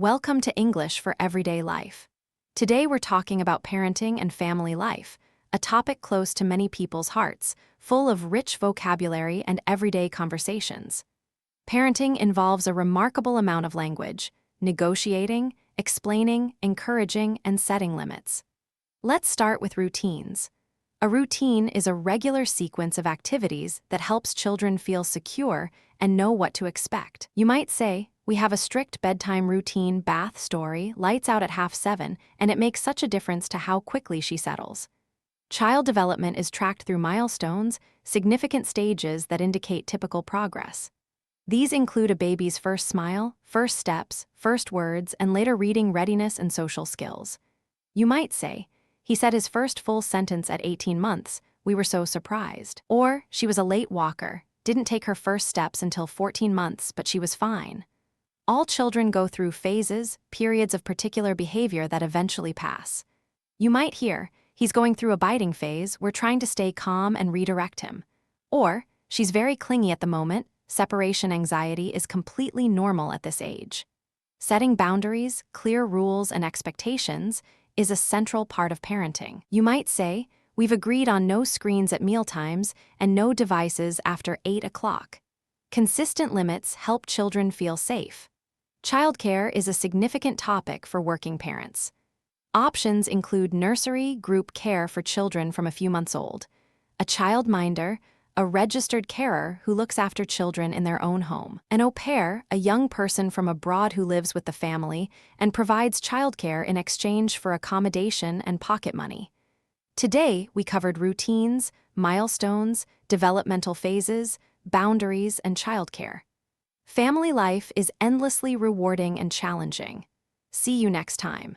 Welcome to English for Everyday Life. Today we're talking about parenting and family life, a topic close to many people's hearts, full of rich vocabulary and everyday conversations. Parenting involves a remarkable amount of language, negotiating, explaining, encouraging, and setting limits. Let's start with routines. A routine is a regular sequence of activities that helps children feel secure and know what to expect. You might say, we have a strict bedtime routine, bath story, lights out at 7:30, and it makes such a difference to how quickly she settles. Child development is tracked through milestones, significant stages that indicate typical progress. These include a baby's first smile, first steps, first words, and later reading readiness and social skills. You might say, he said his first full sentence at 18 months, we were so surprised. Or, she was a late walker, didn't take her first steps until 14 months, but she was fine. All children go through phases, periods of particular behavior that eventually pass. You might hear, he's going through a biting phase, we're trying to stay calm and redirect him. Or, she's very clingy at the moment, separation anxiety is completely normal at this age. Setting boundaries, clear rules, and expectations is a central part of parenting. You might say, we've agreed on no screens at mealtimes and no devices after 8 o'clock. Consistent limits help children feel safe. Childcare is a significant topic for working parents. Options include nursery group care for children from a few months old, a childminder, a registered carer who looks after children in their own home, an au pair, a young person from abroad who lives with the family and provides childcare in exchange for accommodation and pocket money. Today, we covered routines, milestones, developmental phases, boundaries, and childcare. Family life is endlessly rewarding and challenging. See you next time.